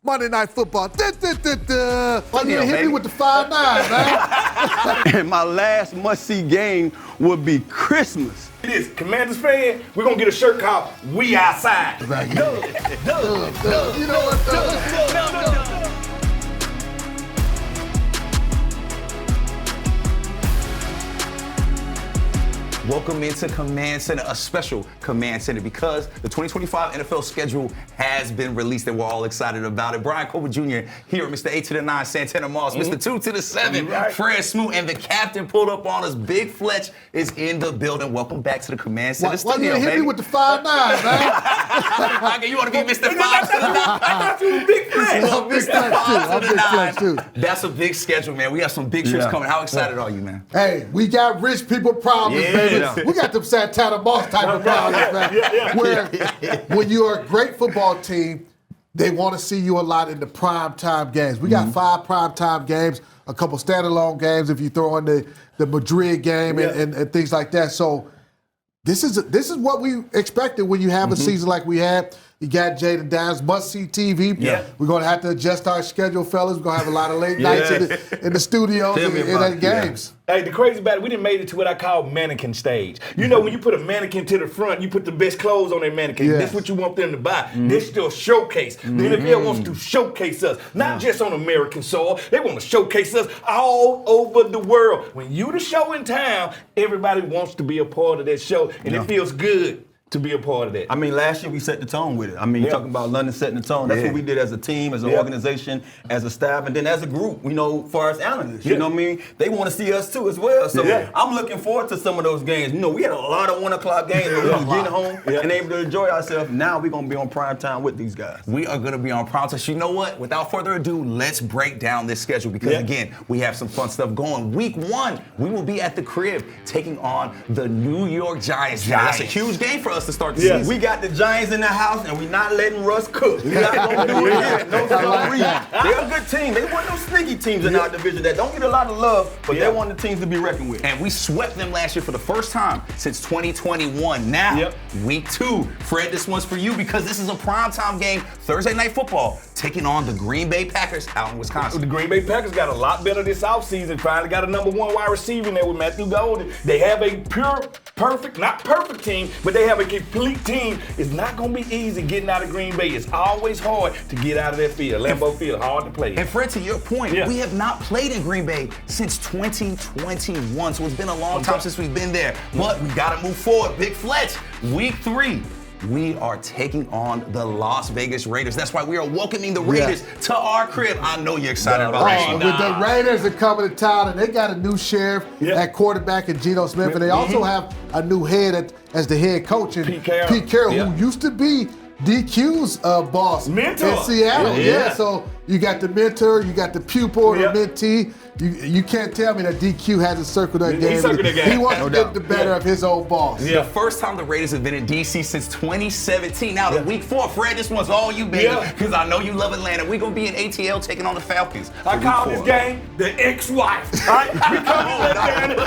Monday Night Football. Why you hit me with the 5-9, man? And my last must-see game would be Christmas. It is Commanders fan. We're gonna get a shirt called "We Outside." Right. You know what? Welcome into Command Center, a special Command Center, because the 2025 NFL schedule has been released and we're all excited about it. Brian Colbert Jr. here, Mr. 8 to the 9, Santana Moss, Mr. 2 to the 7, Fred Smoot, and the captain pulled up on us. Big Fletch is in the building. Welcome back to the Command Center studio, Why you hit me with the 5-9, man? Okay, you want to be Mr. 5 to the 9? I thought you were Big Fletch. I'm Big Fletch too. That's a big schedule, man. We have some big trips coming. How excited are you, man? Hey, we got rich people problems, baby. We got them Santana Moss type of problems, man. Where when you're a great football team, they want to see you a lot in the prime time games. We got 5 prime time games, a couple standalone games if you throw in the Madrid game and things like that. So this is what we expected when you have a season like we had. You got Jaden Downs, must-see TV. Yeah. We're going to have to adjust our schedule, fellas. We're going to have a lot of late nights in the studios and the games. Hey, the crazy about it, we done made it to what I call mannequin stage. You know, when you put a mannequin to the front, you put the best clothes on that mannequin. Yes. That's what you want them to buy. This still showcase. The NFL wants to showcase us, not just on American soil. They want to showcase us all over the world. When you the show in town, everybody wants to be a part of that show, and it feels good to be a part of that. I mean, last year we set the tone with it. I mean, you're talking about London setting the tone. That's what we did as a team, as an organization, as a staff, and then as a group, you know, far as analysts. You know what I mean? They want to see us too as well. So I'm looking forward to some of those games. You know, we had a lot of 1 o'clock games where we was getting home and able to enjoy ourselves. Now we're going to be on prime time with these guys. We are going to be on prime time. You know what? Without further ado, let's break down this schedule because, again, we have some fun stuff going. Week 1, we will be at the crib taking on the New York Giants. That's a huge game for us to start the season. We got the Giants in the house, and we're not letting Russ cook. We're not going to do it here. No, they're a good team. They weren't no sneaky teams in our division that don't get a lot of love, but they're one of the teams to be reckoned with. And we swept them last year for the first time since 2021. Now, week 2. Fred, this one's for you because this is a primetime game, Thursday Night Football, taking on the Green Bay Packers out in Wisconsin. The Green Bay Packers got a lot better this offseason. Finally got a number 1 wide receiver in there with Matthew Golden. They have a not perfect team, but they have a complete team. It's not going to be easy getting out of Green Bay. It's always hard to get out of that field. Lambeau Field, hard to play. And Fred, to your point, we have not played in Green Bay since 2021, so it's been a long time since we've been there. But we got to move forward. Big Fletch, week 3. We are taking on the Las Vegas Raiders. That's why we are welcoming the Raiders to our crib. I know you're excited about that. The Raiders are coming to town, and they got a new sheriff at quarterback in Geno Smith, and they also have a new head as the head coach in Pete Carroll, who used to be DQ's boss mentor in Seattle. So you got the mentor, you got the pupil, the mentee. You can't tell me that DQ hasn't circled that game. He wants to get the better of his old boss. The first time the Raiders have been in D.C. since 2017. Now, the week 4, Fred, this one's all you, baby, because I know you love Atlanta. We're going to be in ATL taking on the Falcons. I call this game the ex-wife. All right?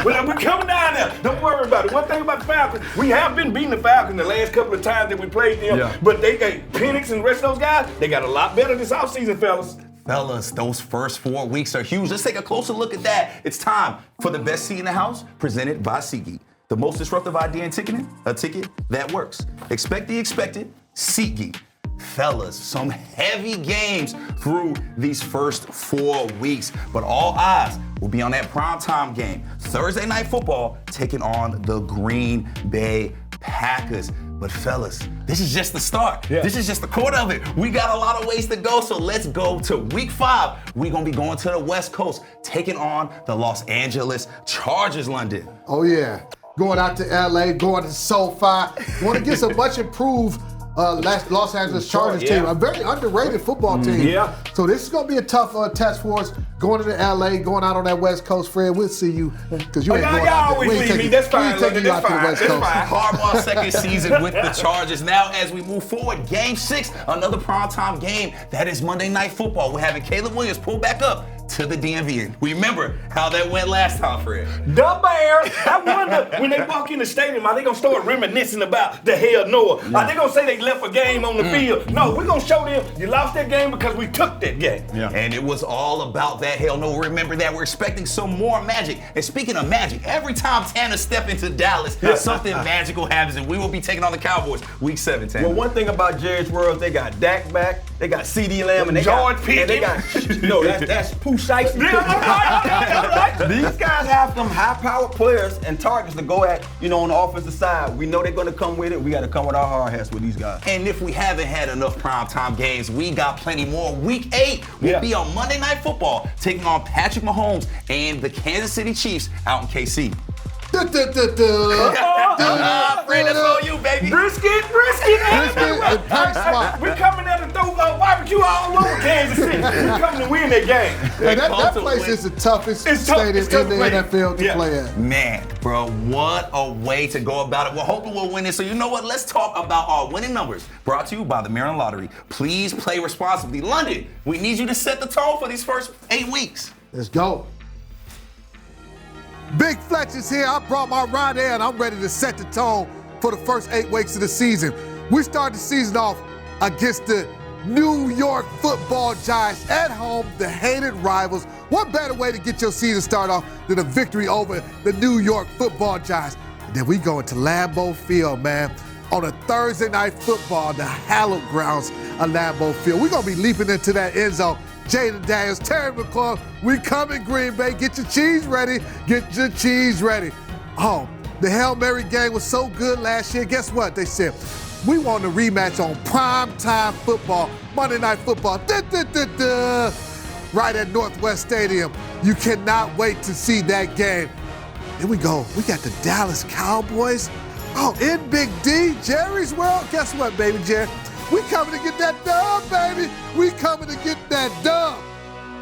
We're coming down there. Don't worry about it. One thing about the Falcons, we have been beating the Falcons the last couple of times that we played them, but they got Penix and the rest of those guys, they got a lot better this offseason, fellas. Fellas, those first 4 weeks are huge. Let's take a closer look at that. It's time for the best seat in the house, presented by SeatGeek. The most disruptive idea in ticketing, a ticket that works. Expect the expected, SeatGeek. Fellas, some heavy games through these first 4 weeks, but all eyes will be on that primetime game. Thursday Night Football taking on the Green Bay Packers. But fellas, this is just the start. This is just the quarter of it. We got a lot of ways to go, so let's go to week 5. We're going to be going to the West Coast, taking on the Los Angeles Chargers, London. Oh, yeah. Going out to L.A., going to SoFi. Want to get some much improved Los Angeles Chargers team, a very underrated football team. So this is going to be a tough test for us. Going to LA, going out on that West Coast, Fred. We'll see you because you ain't going out there. We ain't taking you out to the West Coast. Harbaugh's second season with the Chargers. Now, as we move forward, Game 6, another primetime game. That is Monday Night Football. We're having Caleb Williams pull back up to the DMV. And remember how that went last time, Fred. The Bears. I wonder when they walk in the stadium, are they gonna start reminiscing about the hell no? Are they gonna say they left a game on the field? No, we're gonna show them you lost that game because we took that game. Yeah. And it was all about that hell no. Remember that. We're expecting some more magic. And speaking of magic, every time Tanner step into Dallas, something magical happens, and we will be taking on the Cowboys week 7, Tanner. Well, one thing about Jerry's World, they got Dak back, they got CD Lamb, and they George got, and they got no, that's Pooh Shiesty. These guys have some high-powered players and targets to go at, on the offensive side. We know they're going to come with it. We got to come with our hard hats with these guys. And if we haven't had enough primetime games, we got plenty more. Week 8 will be on Monday Night Football, taking on Patrick Mahomes and the Kansas City Chiefs out in KC. Fred, that's all you, baby. Brisket. and Pink Spot. We're coming there to throw barbecue all over Kansas City. We're coming to win that game. And that place is the toughest stadium in the NFL to play at. Man, bro, what a way to go about it. We're hoping we'll win it. So you know what? Let's talk about our winning numbers. Brought to you by the Maryland Lottery. Please play responsibly. London, we need you to set the tone for these first 8 weeks. Let's go. Big Fletch is here. I brought my ride in, and I'm ready to set the tone for the first 8 weeks of the season. We start the season off against the New York Football Giants at home, the hated rivals. What better way to get your season started off than a victory over the New York Football Giants? And then we go into Lambeau Field, man, on a Thursday Night Football, the hallowed grounds of Lambeau Field. We're going to be leaping into that end zone. Jaden Daniels, Terry McClung, we coming Green Bay. Get your cheese ready. Get your cheese ready. Oh, the Hail Mary gang was so good last year. Guess what? They said, we want a rematch on primetime football, Monday Night Football. Right at Northwest Stadium. You cannot wait to see that game. Here we go. We got the Dallas Cowboys. Oh, in Big D, Jerry's World. Guess what, baby Jerry? We coming to get that dub, baby. We coming to get that dub.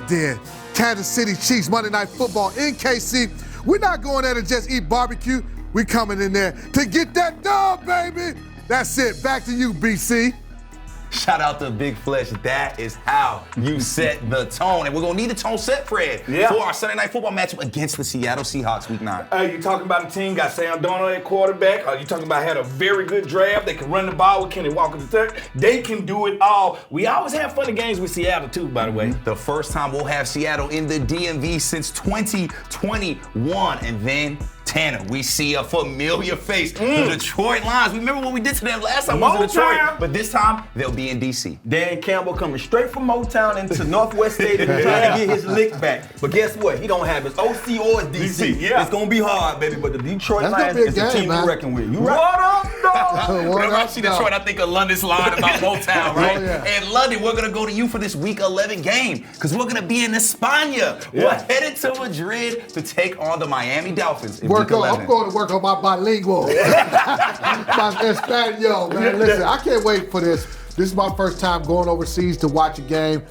Then Kansas City Chiefs, Monday Night Football in KC. We're not going there to just eat barbecue. We coming in there to get that dub, baby. That's it. Back to you, BC. Shout out to Big Flesh. That is how you set the tone. And we're going to need the tone set, Fred, for our Sunday Night Football matchup against the Seattle Seahawks week 9. You talking about a team got Sam Darnold at quarterback. You talking about had a very good draft. They can run the ball with Kenny Walker III. They can do it all. We always have funny games with Seattle, too, by the way. The first time we'll have Seattle in the DMV since 2021. And then Tanner, we see a familiar face. The Detroit Lions. Remember what we did to them last time? We was in Detroit, but this time they'll be in DC. Dan Campbell coming straight from Motown into Northwest Stadium trying to get his lick back. But guess what? He don't have his OC or his DC. It's gonna be hard, baby. But the Detroit Lions is a team to reckon with. You right? What up, dog? Whenever I see Detroit, I think of London's line about Motown, right? And London, we're gonna go to you for this Week 11 game because we're gonna be in España. We're headed to Madrid to take on the Miami Dolphins. I'm going to work on my bilingual, my Espanol, man. Listen, I can't wait for this. This is my first time going overseas to watch a game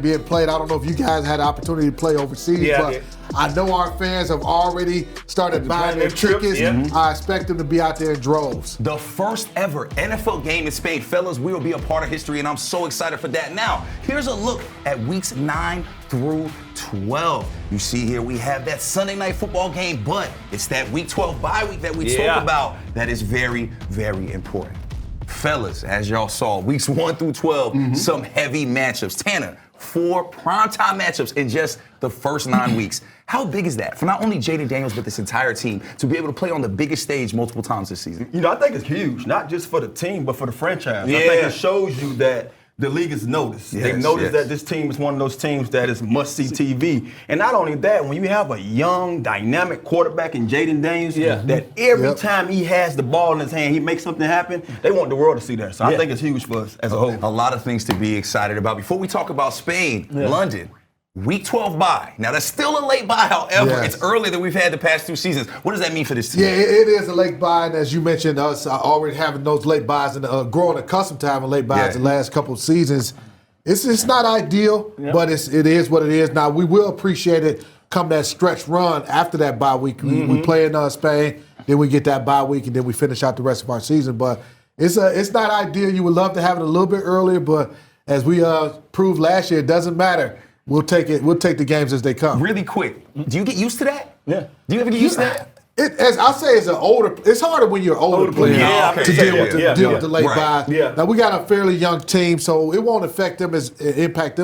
being played. I don't know if you guys had the opportunity to play overseas, but I know our fans have already started buying their tickets. I expect them to be out there in droves. The first ever NFL game in Spain. Fellas, we will be a part of history, and I'm so excited for that. Now, here's a look at weeks 9 through 12. You see here we have that Sunday Night Football game, but it's that Week 12 bye week that we talk about that is very, very important. Fellas, as y'all saw, weeks 1 through 12, some heavy matchups. Tanner, 4 primetime matchups in just the first 9 weeks. How big is that for not only Jaden Daniels, but this entire team to be able to play on the biggest stage multiple times this season? I think it's huge, not just for the team, but for the franchise. I think it shows you that the league has noticed. They noticed that this team is one of those teams that is must-see TV. And not only that, when you have a young, dynamic quarterback in Jaden Daniels, that every time he has the ball in his hand, he makes something happen, they want the world to see that. So I think it's huge for us as a whole. A lot of things to be excited about. Before we talk about Spain, London, Week 12 bye. Now, that's still a late bye, however, it's earlier than we've had the past 2 seasons. What does that mean for this team? Yeah, it is a late bye, and as you mentioned, us already having those late byes and growing accustomed to having late byes the last couple of seasons. It's not ideal, but it is what it is. Now, we will appreciate it come that stretch run after that bye week. We play in Spain, then we get that bye week, and then we finish out the rest of our season. But it's not ideal. You would love to have it a little bit earlier, but as we proved last year, it doesn't matter. we'll take it. We'll take the games as they come. Really quick, do you get used to that? Yeah. Do you ever get used to that? As I say, it's harder when you're older player to deal with the late buy. Yeah. Now we got a fairly young team, so it won't impact them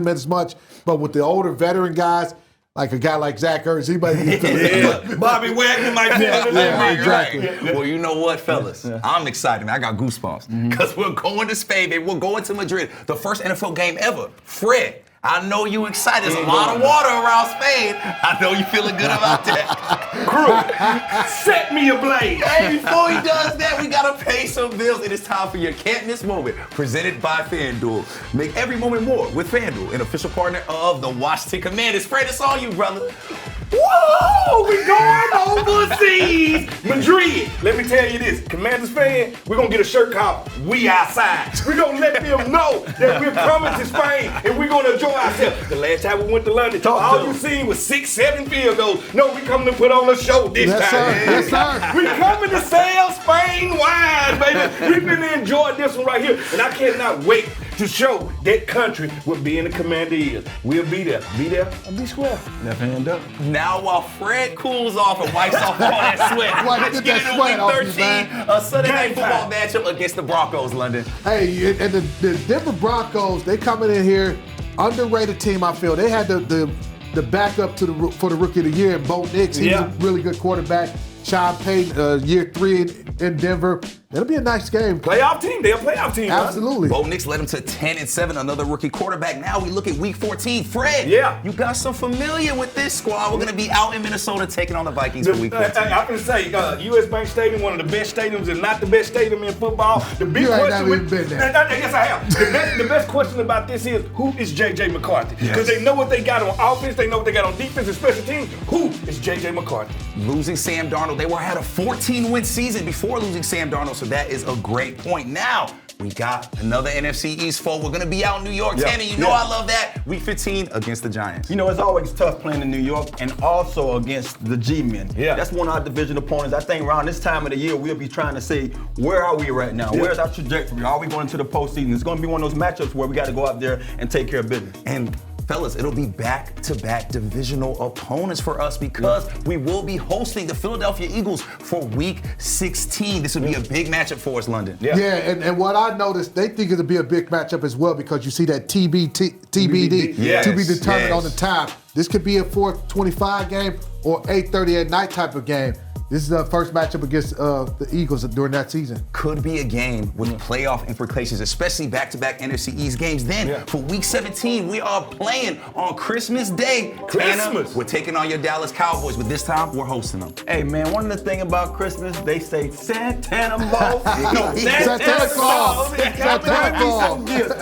as much. But with the older veteran guys, like a guy like Zach Ertz, he might be Bobby Wagner might be in the league. exactly. Right. Well, you know what, fellas? I'm excited, man. I got goosebumps. Because we're going to Spain, baby. We're going to Madrid. The first NFL game ever. Fred, I know you excited. There's a lot of water around Spain. I know you feeling good about that. Crew, set me ablaze. Hey, before he does that, we gotta pay some bills. It is time for your can't miss moment, presented by FanDuel. Make every moment more with FanDuel, an official partner of the Washington Commanders. Fred, it's on you, brother. Whoa, we going overseas. Madrid, let me tell you this. Commanders fan, we're going to get a shirt called We Outside. We're going to let them know that we're coming to Spain and we're going to enjoy ourselves. The last time we went to London, all you seen was 6-7 field goals. No, we coming to put on a show this time. Yes, sir. We coming to sell Spain wine, baby. We've been enjoying this one right here. And I cannot wait to show that country what being a commander is. We'll be there. Be there or be square. Left hand up. Now, while Fred cools off and wipes off all that sweat, let's get into Week 13, a Sunday night football matchup against the Broncos, London. Hey, and the Denver Broncos, they coming in here, underrated team, I feel. They had the backup for the Rookie of the Year, Bo Nix. He's a really good quarterback. Sean Payton, year 3 in Denver. It'll be a nice game. Playoff team. They're a playoff team. Absolutely. Bo Nix led him to 10-7, another rookie quarterback. Now we look at Week 14. Fred, you got some familiar with this squad. We're going to be out in Minnesota taking on the Vikings for Week 14. I can say, U.S. Bank Stadium, one of the best stadiums, and not the best stadium in football. The big question, yes, I have. The best question about this is, who is J.J. McCarthy? Because they know what they got on offense, they know what they got on defense and special teams. Who is J.J. McCarthy? Losing Sam Darnold, they had a 14-win season before losing Sam Darnold, so that is a great point. Now, we got another NFC East foe. We're going to be out in New York. Tanner, you know I love that. Week 15 against the Giants. You know, it's always tough playing in New York and also against the G-men. That's one of our division opponents. I think around this time of the year, we'll be trying to say, where are we right now? Where's our trajectory? Are we going to the postseason? It's going to be one of those matchups where we got to go out there and take care of business. And fellas, it'll be back-to-back divisional opponents for us because we will be hosting the Philadelphia Eagles for Week 16. This will be a big matchup for us, London. And what I noticed, they think it'll be a big matchup as well because you see that TBD, to be determined on the time. This could be a 4:25 game or 8:30 at night type of game. This is the first matchup against the Eagles during that season. Could be a game with playoff implications, especially back-to-back NFC East games. Then, for Week 17, we are playing on Christmas Day. Tanner, we're taking on your Dallas Cowboys, but this time, we're hosting them. Hey, man, one of the things about Christmas, they say Santa Claus. Santa Claus.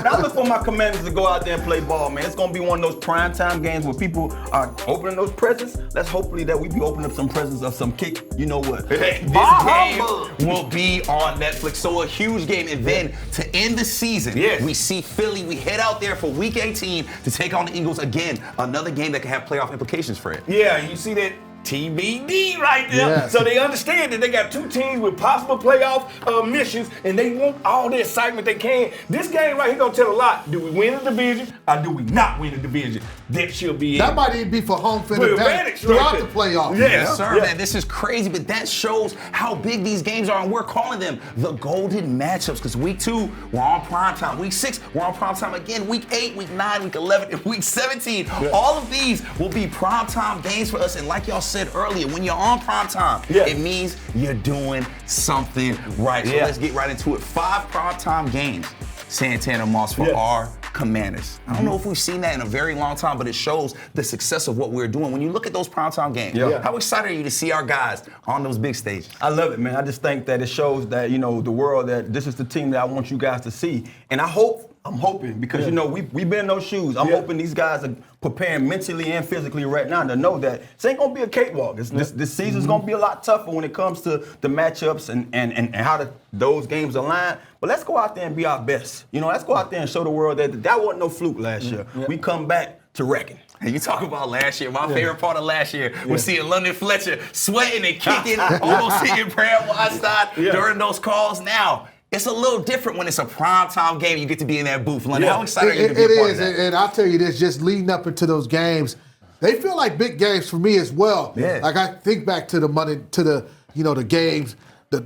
I look for my Commanders to go out there and play ball, man. It's going to be one of those primetime games where people are opening those presents. Let's hopefully that we be opening up some presents of some kick. You know what? This game will be on Netflix, so a huge game. And then to end the season, we see Philly. We head out there for Week 18 to take on the Eagles again. Another game that can have playoff implications, Fred. Yeah, you see that TBD right there. Yes. So they understand that they got two teams with possible playoff missions, and they want all the excitement they can. This game right here gonna tell a lot. Do we win the division or do we not win the division? That should be it. That might even be for home field advantage throughout the playoffs. Yes, sir. Man, this is crazy, but that shows how big these games are, and we're calling them the golden matchups because Week 2, we're on prime time. Week 6, we're on prime time again. Week 8, Week 9, Week 11, and Week 17. All of these will be prime time games for us, and like y'all said earlier, when you're on prime time, it means you're doing something right. So let's get right into it. 5 prime time games, Santana Moss, for our Commanders. I don't know if we've seen that in a very long time, but it shows the success of what we're doing. When you look at those primetime games, how excited are you to see our guys on those big stages? I love it, man. I just think that it shows that, you know, the world that this is the team that I want you guys to see. And I'm hoping, because, you know, we've been in those shoes. I'm hoping these guys are preparing mentally and physically right now to know that this ain't going to be a cakewalk. This season's going to be a lot tougher when it comes to the matchups and how those games align. But let's go out there and be our best. You know, let's go out there and show the world that wasn't no fluke last year. We come back to reckon. And you talk about last year. My favorite part of last year was seeing London Fletcher sweating and kicking, almost hitting Brad Weinstein during those calls. Now, It's a little different when it's a primetime game. You get to be in that booth. London, how excited are you to be It a part is, of that? and I'll tell you this, just leading up into those games, they feel like big games for me as well. Yeah. Like I think back to the the games, the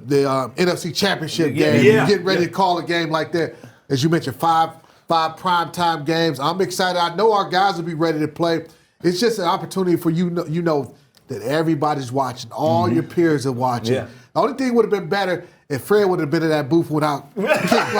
NFC Championship game. Yeah. Getting ready to call a game like that. As you mentioned, five primetime games. I'm excited. I know our guys will be ready to play. It's just an opportunity for you know that everybody's watching. All your peers are watching. Yeah. The only thing would have been better if Fred would have been in that booth without kicked you out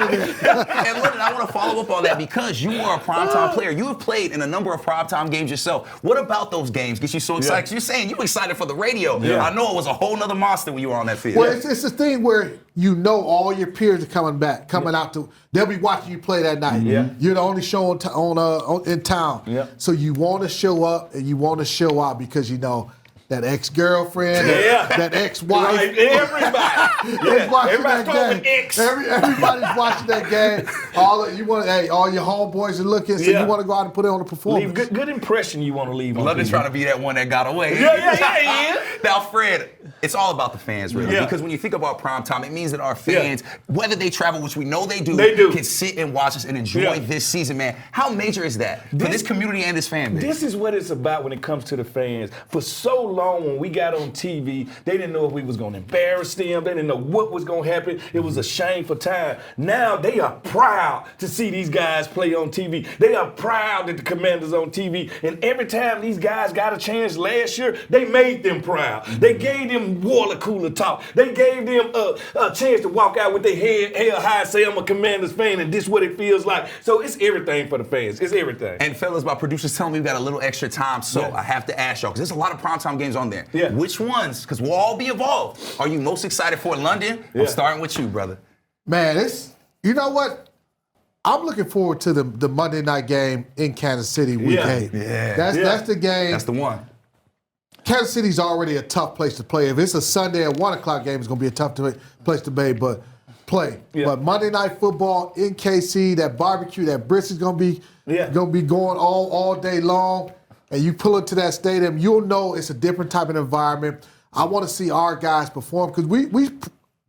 of there. And London, I want to follow up on that because you are a primetime player. You have played in a number of primetime games yourself. What about those games get you so excited? 'Cause you're saying you're excited for the radio. Yeah. I know it was a whole nother monster when you were on that field. Well, it's the thing where you know all your peers are coming out to. They'll be watching you play that night. Yeah. You're the only show in town. Yeah. So you want to show up and you want to show out because you know that ex-girlfriend, that ex-wife. Right, everybody. Everybody's calling X. Everybody's watching that game. All your homeboys are looking, so you want to go out and put it on a performance. Leave good impression you want to leave on London's TV. trying to be that one that got away. Yeah. Now, Fred, it's all about the fans, really. Yeah. Because when you think about primetime, it means that our fans, whether they travel, which we know they do, can sit and watch us and enjoy this season, man. How major is that for this community and this fan base? This is what it's about when it comes to the fans. For so long, when we got on TV, they didn't know if we was going to embarrass them. They didn't know what was going to happen. It was a shameful time. Now they are proud to see these guys play on TV. They are proud that the Commanders on TV. And every time these guys got a chance last year, they made them proud. They gave them water cooler talk. They gave them a chance to walk out with their head held high and say, I'm a Commanders fan, and this is what it feels like. So it's everything for the fans. It's everything. And fellas, my producers telling me we got a little extra time, so I have to ask y'all, because there's a lot of primetime games on there. Yeah. Which ones, because we'll all be involved, are you most excited for in London? I'm starting with you, brother. Man, you know what? I'm looking forward to the Monday night game in Kansas City week 8. Yeah. That's the game. That's the one. Kansas City's already a tough place to play. If it's a Sunday at 1 o'clock game, it's going to be a tough place to play. Yeah. But Monday Night Football in KC, that barbecue, that brisket's going to be going all day long. And you pull into that stadium, you'll know it's a different type of environment. I want to see our guys perform because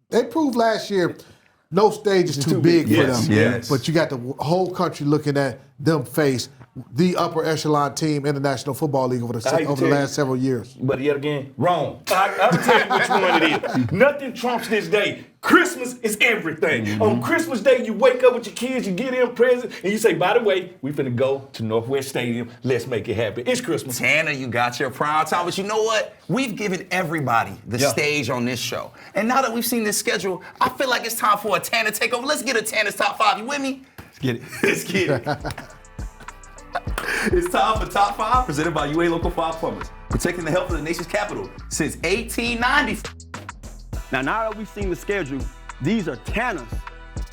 they proved last year no stage is too big for them. Yes. But you got the whole country looking at them face the upper echelon team in the National Football League over the last several years. But yet again, wrong. I'll tell you which one it is. Nothing trumps this day. Christmas is everything. On Christmas Day, you wake up with your kids, you get them presents, and you say, by the way, we finna go to Northwest Stadium. Let's make it happen. It's Christmas. Tanner, you got your prime time, but you know what? We've given everybody the stage on this show. And now that we've seen this schedule, I feel like it's time for a Tanner takeover. Let's get a Tanner's Top 5. You with me? Let's get it. Let's get it. It's time for Top 5, presented by UA Local 5 Plumbers, protecting the health of the nation's capital since 1890. Now that we've seen the schedule, these are Tanner's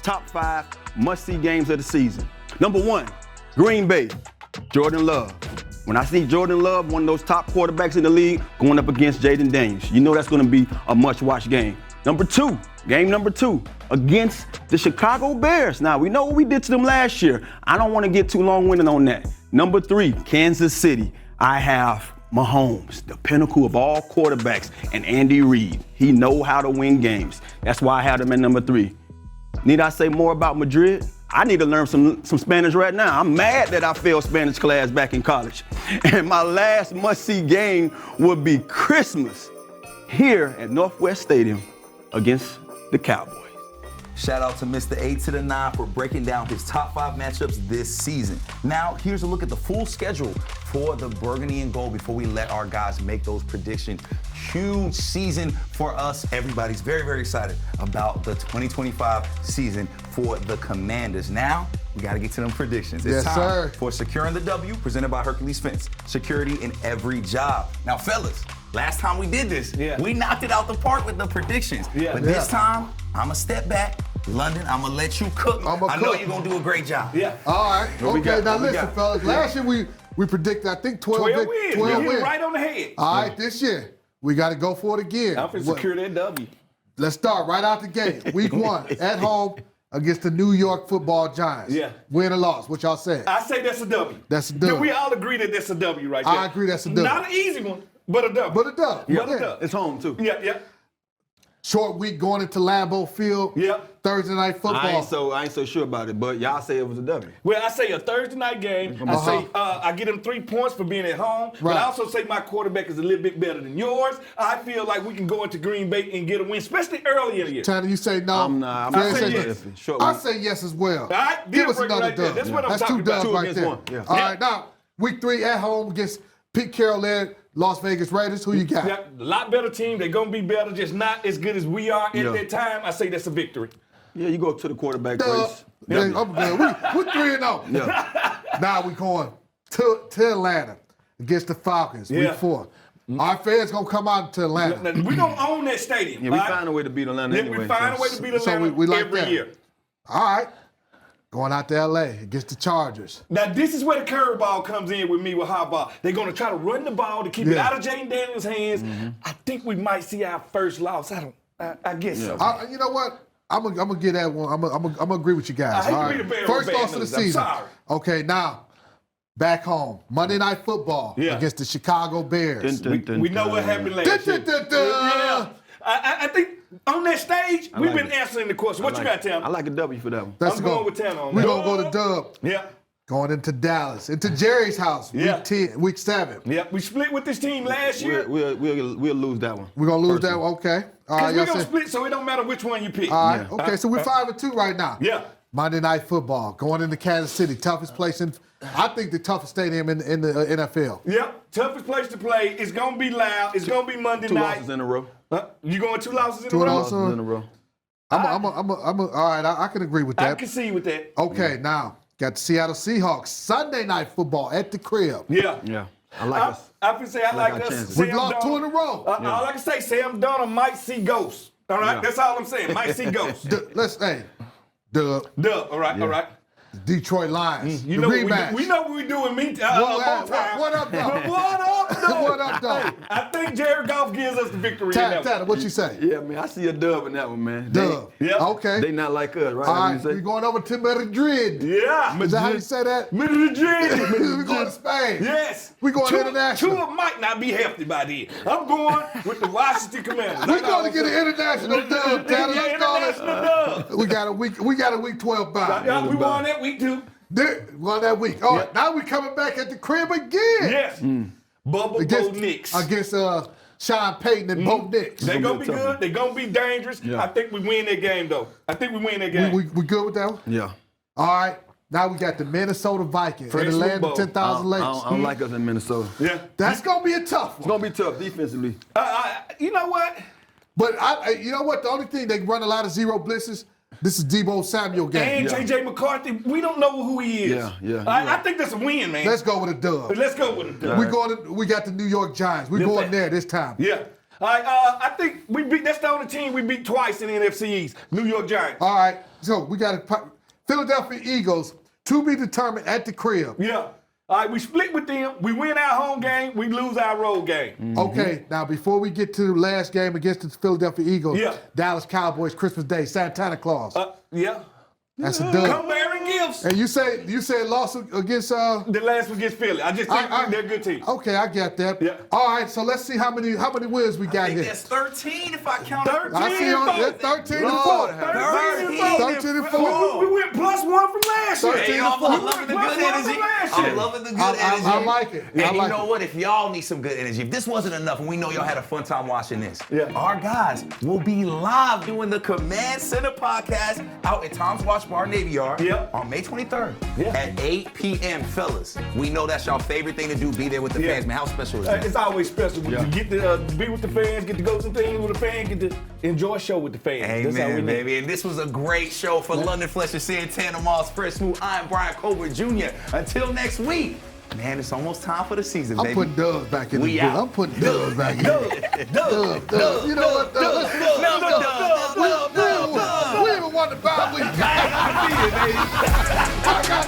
top 5 must-see games of the season. Number 1, Green Bay, Jordan Love. When I see Jordan Love, one of those top quarterbacks in the league, going up against Jaden Daniels, you know that's going to be a much-watched game. Game number 2, against the Chicago Bears. Now, we know what we did to them last year. I don't want to get too long-winded on that. Number 3, Kansas City. I have Mahomes, the pinnacle of all quarterbacks, and Andy Reid. He know how to win games. That's why I have him at number 3. Need I say more about Madrid? I need to learn some Spanish right now. I'm mad that I failed Spanish class back in college. And my last must-see game would be Christmas here at Northwest Stadium against the Cowboys. Shout out to Mr. 8 to the 9 for breaking down his top 5 matchups this season. Now, here's a look at the full schedule for the Burgundy and Gold before we let our guys make those predictions. Huge season for us. Everybody's very, very excited about the 2025 season for the Commanders. Now, we got to get to them predictions. It's time for Securing the W, presented by Hercules Fence. Security in every job. Now, fellas, last time we did this, we knocked it out the park with the predictions. But this time, I'm going to step back. London, I'm going to let you cook. I know you're going to do a great job. All right. Okay, now listen, fellas. Last year we predicted, I think, 12 wins. 12 wins. Right on the head. All right, this year, we got to go for it again. I'm going to secure that W. Let's start right out the gate. Week 1, at home against the New York Football Giants. Win or loss, what y'all say? I say that's a W. That's a W. Can we all agree that that's a W right there? I agree that's a W. Not an easy one, but a W. But a W. But a W. It's home, too. Yeah. short week going into Lambeau Field. Yep. Thursday night football. I ain't so sure about it, but y'all say it was a W. Well, I say a Thursday night game. I say I get them 3 points for being at home. But I also say my quarterback is a little bit better than yours. I feel like we can go into Green Bay and get a win, especially early in the year. Tanner, you say no. I'm not. Fred say says yes. Short I week. say yes as well. All right, Give deal us breaker another right there. dub. That's what I'm That's talking 2 about. dubs 2 right against there. 1. Yeah. All right, now, week 3 at home against Pete Carroll-led Las Vegas Raiders. Who you got? Yeah, a lot better team. They're going to be better, just not as good as we are at Yeah. that time. I say that's a victory. Yeah, you go to the quarterback Dub. race. Yeah, I'm good. We're 3-0. Yeah. Now we going to Atlanta against the Falcons, Yeah. week 4. Our fans going to come out to Atlanta. We're going to own that stadium. Yeah, we all right? find a way to beat Atlanta Yeah, anyway. we find a way to beat So Atlanta we like every that. year. All right. Going out to L.A. against the Chargers. Now, this is where the curveball comes in with me with Harbaugh. They're going to try to run the ball to keep it out of Jaden Daniels' hands. I think we might see our first loss. I guess so. You know what? I'm gonna get that one. I'm gonna agree with you guys. I hate to All be the bearer of First bad loss of the news. I'm season. sorry. Okay, now back home, Monday Night Football against the Chicago Bears. We know what happened last year. Yeah. I think on that stage, we've been answering the question. What you got, Tam? I like a W for that one. Let's I'm go. going with Tanner on We're that. gonna go to Dub. Yeah. Going into Dallas, into Jerry's house, week 7. Yeah. We split with this team last year. We'll lose that one. We're gonna lose that one. Okay. All right, Because we're y'all going to say- split, so it don't matter which one you pick. All right. Okay, so we're 5-2 right now. Yeah. Monday Night Football, going into Kansas City, toughest place in, I think the toughest stadium in the NFL. Yep. Toughest place to play. It's going to be loud. It's going to be Monday 2 night. losses in a row. You going 2 losses in a 2 row? losses In a row. all right, I can agree with I that. can see with that. Okay, now, got the Seattle Seahawks, Sunday Night Football at the crib. Yeah. Yeah. I like us. I can say I like our us. chances. We've Sam lost 2 in a Darnold- row. All I can say, Sam Darnold might see ghosts. All right? Yeah. That's all I'm saying. Might see ghosts. The Duh. All right. All right. Detroit Lions, You the know rematch. we know what we doing. What up, though? What up, though? What up, though? I think Jared Goff gives us the victory in that one. Tanner, what you say? Yeah, man, I see a dub in that one, man. Dub. Yep. Okay. They not like us, right? All That's right, what you we're say? going over to Madrid. Yeah. Is that how you say that? Madrid. We're going to Spain. Yes. We going international. Tua might not be healthy by then. I'm going with the Washington Commanders. We're going to get an international dub, Tanner. Yeah, Let's call it. international dub. We got a week 12 bye. Yeah, we won that week too. Won that week. All right, now we coming back at the crib again. Yes. Bubble Bo Knicks. Against Sean Payton and Bo Nix. They're going to be tough good. one. They're going to be dangerous. Yeah. I think we win that game, though. I think we win that game. We good with that one? Yeah. All right. Now we got the Minnesota Vikings in Fresh the land Bowl. of 10,000 lakes. I don't like us in Minnesota. Yeah. That's going to be a tough It's one. gonna be tough defensively. You know what? But you know what? The only thing, they run a lot of zero blitzes. This is Debo Samuel game. And J.J. McCarthy, we don't know who he is. Yeah. I think that's a win, man. Let's go with a dub. Let's go with it. We got the New York Giants. We're going there this time. Yeah. All right, I think we beat. That's the only team we beat twice in the NFC East. New York Giants. All right. So we got Philadelphia Eagles to be determined at the crib. Yeah. All right, we split with them. We win our home game. We lose our road game. Okay, now before we get to the last game against the Philadelphia Eagles, Yeah. Dallas Cowboys, Christmas Day, Santa Claus. Yeah. That's a Come dub. bearing gifts. And you said loss against The last one against Philly. I just think they're a good team. Okay, I get that. Yeah. All right, so let's see how many wins we got I think here. that's 13 if I count 13 I see on and 13 and 4. Lord, 13 and 4. We went +1 from last year. 13 Hey, and I'm 4. loving the good energy. I'm loving the good energy. I like it. And I you like know it. what? If y'all need some good energy, if this wasn't enough, and we know y'all had a fun time watching this, Yeah. our guys will be live doing the Command Center podcast out at Tom's Watch Bar Navy Yard Yep. on May 23rd Yeah. at 8 p.m. Fellas, we know that's y'all favorite thing to do. Be there with the Yeah. fans, man. How special is that? It's always special when you get to be with the fans, get to go to some things with the fans, get to enjoy a show with the fans. That's how we Amen, live. baby. And this was a great show for London Flesh and Santana Moss, Fred Smooth. I'm Brian Colbert Jr. Until next week, man, it's almost time for the season, I'm baby. putting dubs back in the We book. out. I'm putting dubs back in. Dub. You know what? Let's we even won the bye week. I got